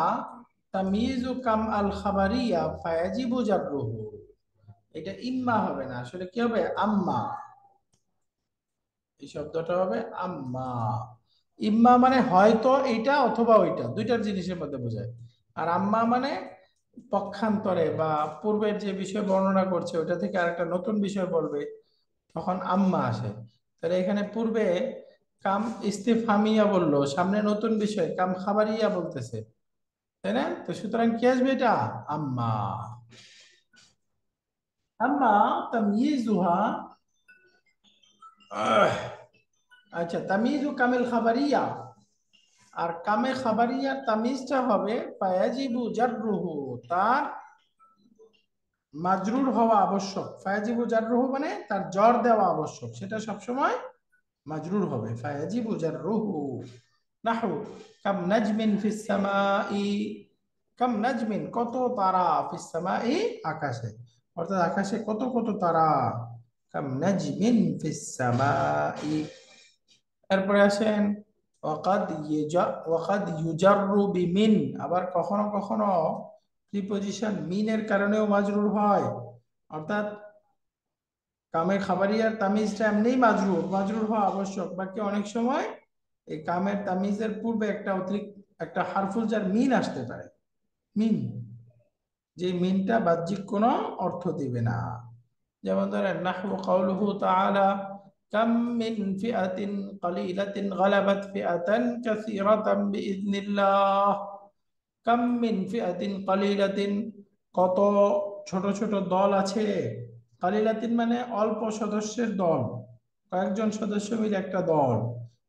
তামিজু কাম আল খাবারিয়া ফায়াজিবু জাররুহু। এটা ইম্মা হবে না, আসলে কি হবে? আম্মা। এই শব্দটা হবে আম্মা। ইম্মা মানে হয়তো এটা অথবা ওইটা, দুইটার জিনিসের মধ্যে বোঝায়। আর আম্মা মানে পক্ষান্তরে বা পূর্বের যে বিষয় বর্ণনা করছে ওটা থেকে আরেকটা নতুন বিষয় বলবে, তখন আম্মা আসে। তাহলে এখানে পূর্বে কাম ইস্তিফহামিয়া বললো, সামনে নতুন বিষয় কাম খাবারিয়া বলতেছে, তাই না? তো সুতরাং কি আসবে? এটা আম্মা। আম্মা তাময়িজুহা, আচ্ছা, তামিজু কামিল খাবারিয়া, আর কামে খাবারিয়া তামিজটা হবে ফায়াজিবু জাররুহু, তার মাজরুর হওয়া আবশ্যক। ফায়াজিবু জাররুহু মানে তার জ্বর দেওয়া আবশ্যক, সেটা সবসময় মাজরুর হবে। ফায়াজিবু জাররুহু। নাহু কাম নাজমিন ফিস সামাই, কাম নাজমিন কত তারা, ফিস সামাই আকাশে, অর্থাৎ আকাশে কত কত তারা। কাম নাজমিন ফিস সামাই। এরপরে আসেন ওয়াকাদ ইউজাররু বিমিন, আবার কখনো কখনো প্রিপজিশন মিনের কারণেও মাজরুর হয়। অর্থাৎ কামের খাবারিয়ার তামিজটা এমনিই মাজরুর, মাজরুর হওয়া আবশ্যক। বাকি অনেক সময় এই কামের তামিজের পূর্বে একটা অতিরিক্ত একটা হারফুল যার মিন আসতে পারে। মিন, যে মিনটা বাহ্যিক কোনো অর্থ দিবে না। যেমন ধরেন নাহু কাউলুহু তাআলা কাম মিন ফিআতিন কালিলাতিন গালাবাত ফিআতান কাসীরাতান বিইذনিল্লাহ। কাম মিন ফিআতিন কালিলাতিন, কত ছোট ছোট দল আছে। কালিলাতিন মানে অল্প সদস্যের দল, কয়েকজন সদস্য মিলে একটা দল।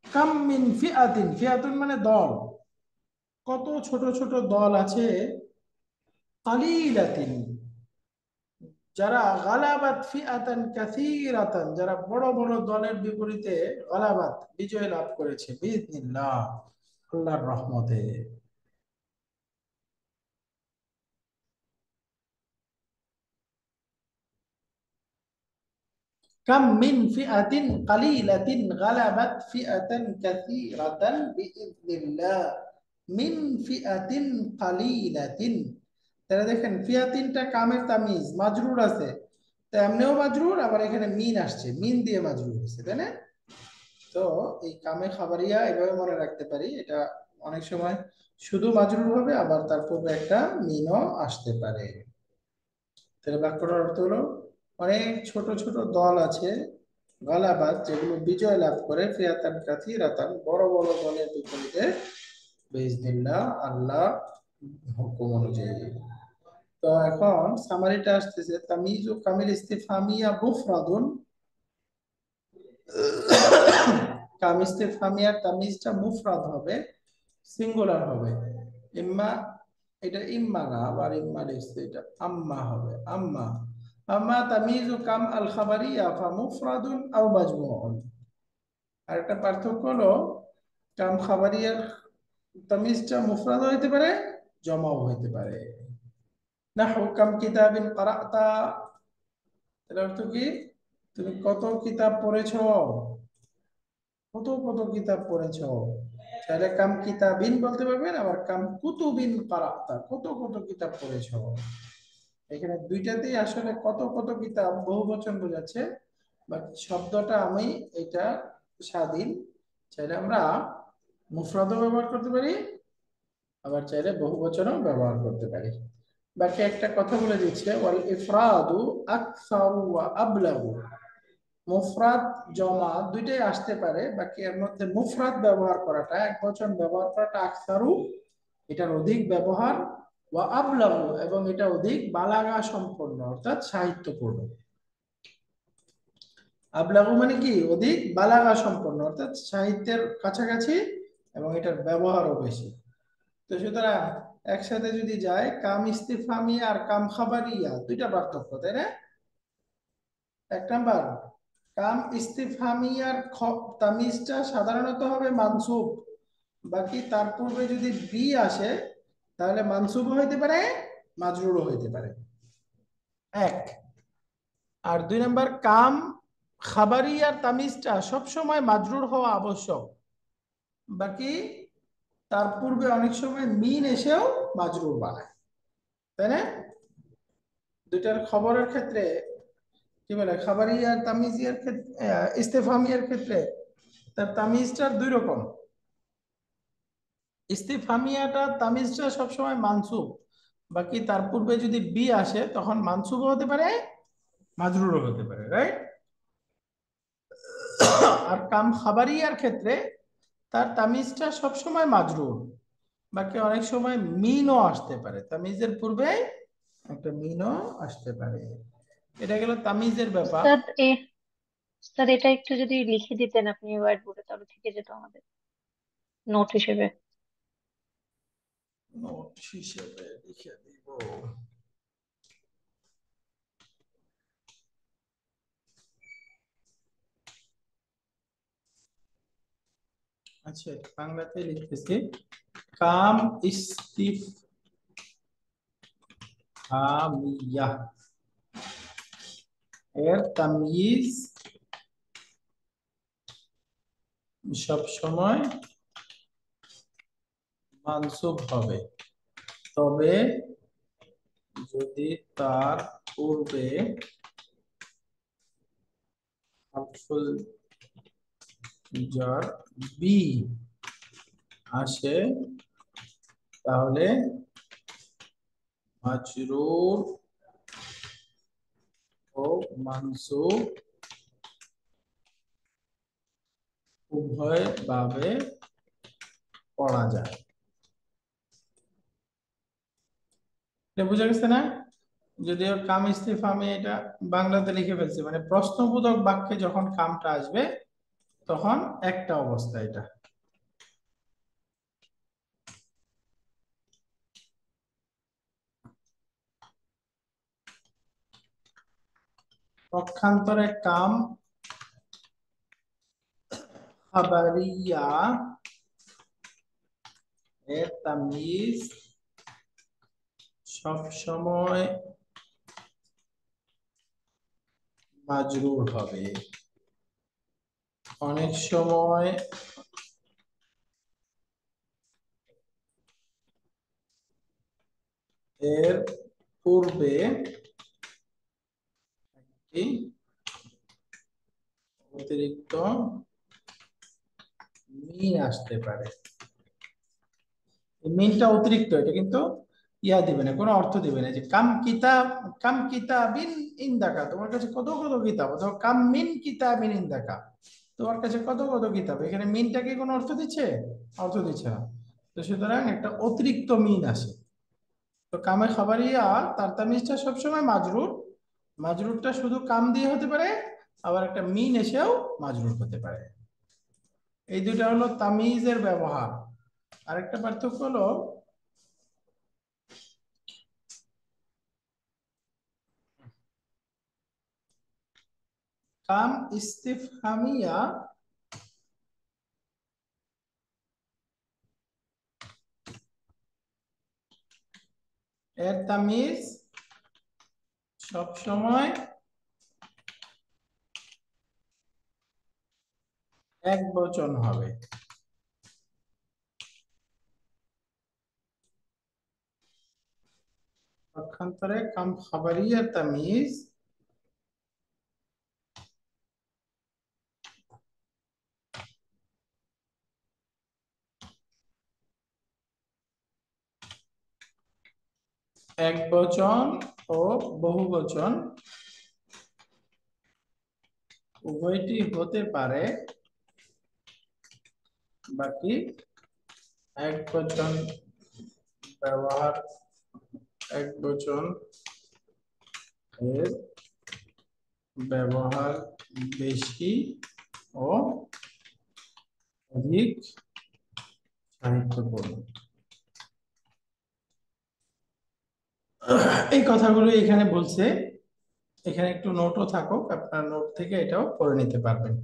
কাম মিন ফিআতিন, ফিআতুন মানে দল, কত ছোট ছোট দল আছে, কালিলাতিন যারা, গালাবাত ফিআতান কাসীরাতান যারা বড় বড় দলের বিপরীতে গালাবাত বিজয় লাভ করেছে, বিইذنিল্লাহ আল্লাহর রহমতে। কাম মিন ফিআতিন কালিলাতিন গালাবাত ফিআতান কাসীরাতান বিইذنিল্লাহ, মিন ফিআতিন কালিলাতিন। তাহলে দেখেন ফিআতিনটা কামের তামিজ, মাজরুর আছে, তো এমনিও মাজরুর, আবার এখানে মিন আসছে, মিন দিয়ে মাজরুর হয়েছে, তাই না? তো এই কামে খাবারিয়া এভাবে মনে রাখতে পারি, এটা অনেক সময় শুধু মাজরুর হবে, আবার তার পূর্বে একটা মিনও আসতে পারে। তাহলে বাক্যটার অর্থ হলো অনেক ছোট ছোট দল আছে গালাবাদ যেগুলো বিজয় লাভ করে, ফিয়াতান কাসীরাতান বড় বড় দলের বিপরীতে, বিইذনিল্লাহ আল্লাহ হুকুম অনুযায়ী। তো এখন সামারিটা আসতেছে, তামিজু কামিল ইস্তিফহামিয়া মুফরাদুন, কাম ইস্তিফহামিয়ার তামিজটা মুফরাদ হবে, সিঙ্গুলার হবে। ইম্মা, এটা ইম্মা না, আবার ইম্মা লিখছে, এটা আম্মা হবে, আম্মা। আম্মা তামিজু কাম আল খাবারিয়া ফা মুফরাদুন আও মাজমুউন। আর একটা পার্থক্য হলো কাম খাবারিয়ার তামিজটা মুফরাদ হইতে পারে, জমাও হইতে পারে। নাহু কাম কিতাবিন ক্বারাতা, এর অর্থ কি? তুমি কত কিতাব পড়েছো, কত কত কিতাব পড়েছো। তাহলে কাম কিতাবিন বলতে পারবেন, আবার কাম কুতুবিন ক্বারাতা, কত কত কিতাব পড়েছো। এখানে দুইটাতেই আসলে কত কত কিতাব বহু বচন বোঝাচ্ছে, বাট শব্দটা আমি এটা স্বাধীন, চাইলে আমরা মুফরাদও ব্যবহার করতে পারি, আবার চাইলে বহু বচনও ব্যবহার করতে পারি। বাকি একটা কথা বলে দিচ্ছে, ওয়াল ইফরাদু আকসারু ওয়া আবলাগু, মুফরাদ জমা দুইটাই আসতে পারে, বাকি এর মধ্যে মুফরাদ ব্যবহার করাটা, এক বচন ব্যবহার করাটা আকসারু, এটার অধিক ব্যবহার, ওয়া আবলাগু এবং এটা অধিক বালাগা সম্পন্ন অর্থাৎ সাহিত্যপূর্ণ। আবলাগু মানে কি? অধিক বালাগা সম্পন্ন অর্থাৎ সাহিত্যের কাছাকাছি, এবং এটার ব্যবহারও বেশি। তো সুতরাং একসাথে যদি যায়, কাম ইস্তিফহামিয়া আর কাম খাবারিয়া দুইটা পার্থক্য, তাই না? এক নাম্বার, কাম ইস্তিফহামিয়ার তামিজটা সাধারণত হবে মানসুব, বাকি তার পূর্বে যদি বি আসে তাহলে মানসুবও হইতে পারে, মাজরুরও হইতে পারে, এক। আর দুই নাম্বার, কাম খাবারিয়ার তামিজটা সবসময় মাজরুর হওয়া আবশ্যক, বাকি তার পূর্বে অনেক সময় মিন এসেও মাজরুর বানায়, তাই না? দুইটার খবরের ক্ষেত্রে কি বলে, খাবারিয়ার তামিজিয়ার ক্ষেত্রে, ইস্তেফহামিয়ার ক্ষেত্রে তার তামিজটার দুই রকম। ইস্তিফহামিয়াটা তামিজটা সবসময় মানসুব, বাকি তার পূর্বে যদি বি আসে তখন মানসুবও হতে পারে, মাজরুরও হতে পারে, রাইট? আর কাম খাবারিয়ার ক্ষেত্রে তার তামিজটা সবসময় মাজরুর, বাকি অনেক সময় মিনও আসতে পারে, তামিজের পূর্বে একটা মিনও আসতে পারে। এটা গেল তামিজের ব্যাপার। উস্তাদ উস্তাদ এটা একটু যদি লিখে দিতেন আপনি হোয়াইট বোর্ডে, তাহলে থেকে যেত আমাদের নোট হিসেবে। নোট হিসেবে লিখে দিব। আচ্ছা, বাংলাতে লিখতেছি, কাম ইস্তিফহামিয়া এর তাময়িজ সব সময় মানসুব হবে, তবে যদি তার পূর্বে হারফুল জার বি আসে তাহলে মাজরুর ও মানসুব উভয় ভাবে পড়া যায়। এটা বুঝা গেছে না? যদিও কাম ইস্তিফহামে এটা বাংলাতে লিখে ফেলছি, মানে প্রশ্নবোধক বাক্যে যখন কামটা আসবে তখন একটা অবস্থা এটা। পক্ষান্তরে কাম খাবারিয়া এর তামিজ সব সময় মাজরুর হবে, অনেক সময় এর পূর্বে একটি অতিরিক্ত মিন আসতে পারে। এই মিনটা অতিরিক্ত, এটা কিন্তু দিবে না, কোনো অর্থ দিবে না। যে কাম কিতাবিন ইনদাকা, তোমার কাছে কত কত কিতাব, অথবা কাম মিন কিতাবিন ইনদাকা, তোমার কাছে কত কত কিতাব, এখানে মিনটা কি কোনো অর্থ দিচ্ছে? অর্থ দিচ্ছে না। তো সুতরাং একটা অতিরিক্ত মিন আসে। তো কামে খাবারিয়া তার তামিজটা সবসময় মাজরুর। মাজরুরটা শুধু কাম দিয়ে হতে পারে, আবার একটা মিন এসেও মাজরুর হতে পারে। এই দুটা হলো তামিজের ব্যবহার। আরেকটা পার্থক্য হলো কাম ইস্তিফহামিয়া এর তামিজ সব সময় এক বচন হবে। পক্ষান্তরে কাম খাবারিয়া তামিজ এক বচন ও বহু বচন উভয়টি হতে পারে, বাকি এক বচন ব্যবহার, এক বচন এর ব্যবহার বেশি ও অধিক সাহিত্যপূর্ণ। এই কথাগুলো এখানে বলছে, এখানে একটু নোটও থাকুক, আপনার নোট থেকে এটাও পড়ে নিতে পারবেন।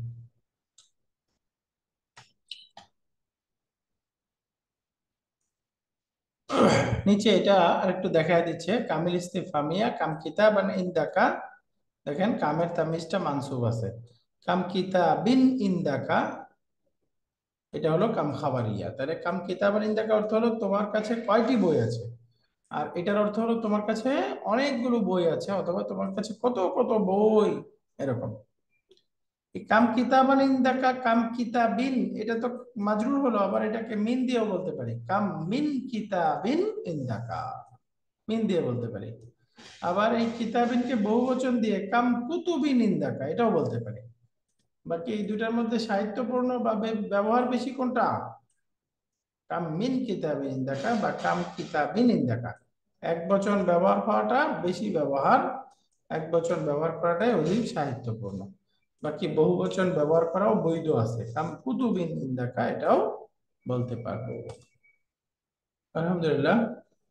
নিচে এটা আরেকটু দেখা দিচ্ছে, কামিল ইস্তিফহামিয়া কাম কিতাবান ইনদাকা। দেখেন কামের তামিজটা মানসুব আছে। কাম কিতাবিন ইনদাকা এটা হলো কাম খাবারিয়া। তাহলে কাম কিতাবান ইনদাকা অর্থ হলো তোমার কাছে কয়টি বই আছে, আর এটার অর্থ হলো তোমার কাছে অনেকগুলো বই আছে, অথবা তোমার কাছে কত কত বই, এরকম। এই কাম কিতাবান ইনদাকা, কাম কিতাবিন, এটা তো মাজরুর হলো, আবার এটাকে মিন দিয়েও বলতে পারি। কাম মিন কিতাবিন ইনদাকা, মিন দিয়ে বলতে পারি। আবার এই কিতাবিনকে বহুবচন দিয়ে কাম কুতুবিন ইনদাকা এটাও বলতে পারি। বাকি এই দুটার মধ্যে সাহিত্যপূর্ণ বা ব্যবহার বেশি কোনটা? কাম মিন কিতাবিন ইনদাকা বা কাম কিতাবিন ইনদাকা। এক বচন ব্যবহার হওয়াটা বেশি ব্যবহার, এক বচন ব্যবহার করাটাই অধিক সাহিত্যপূর্ণ। বাকি বহু বচন ব্যবহার করাও বৈধ আছে, কাম কুতুবিন ইনদাকা এটাও বলতে পারবো। আলহামদুলিল্লাহ।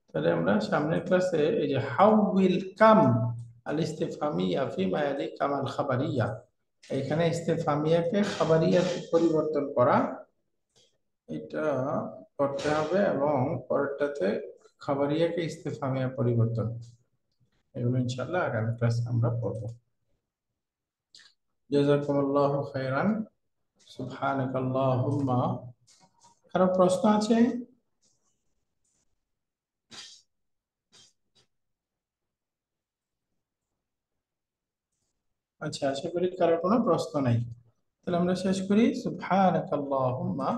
তাহলে আমরা সামনের ক্লাসে এই যে হাউ উইল কাম আল ইস্তিফহামিয়া ফিমা ইয়ালি কামাল খাবারিয়া, এখানে ইস্তিফহামিয়াকে খাবারিয়াতে পরিবর্তন করা, এটা করতে হবে, এবং পরেরটাতে খাবারিয়াকে ইস্তিফহামিয়া পরিবর্তন, এগুলো ইনশাআল্লাহ আগামী ক্লাসে আমরা পড়ব। জাযাকুমুল্লাহু খাইরান। সুবহানাকাল্লাহুম্মা। কারো প্রশ্ন আছে? আচ্ছা, আশা করি কারো কোনো প্রশ্ন নাই। তাহলে আমরা শেষ করি। সুবহানাকাল্লাহুম্মা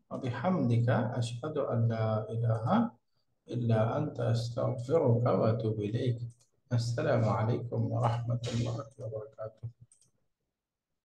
ওয়া বিহামদিকা আশহাদু আল্লা ইলাহা ইল্লা আনতা আস্তাগফিরুকা ওয়া আতুবু ইলাইক। আসসালামু আলাইকুম ওয়া রাহমাতুল্লাহি ওয়া বারাকাতুহু।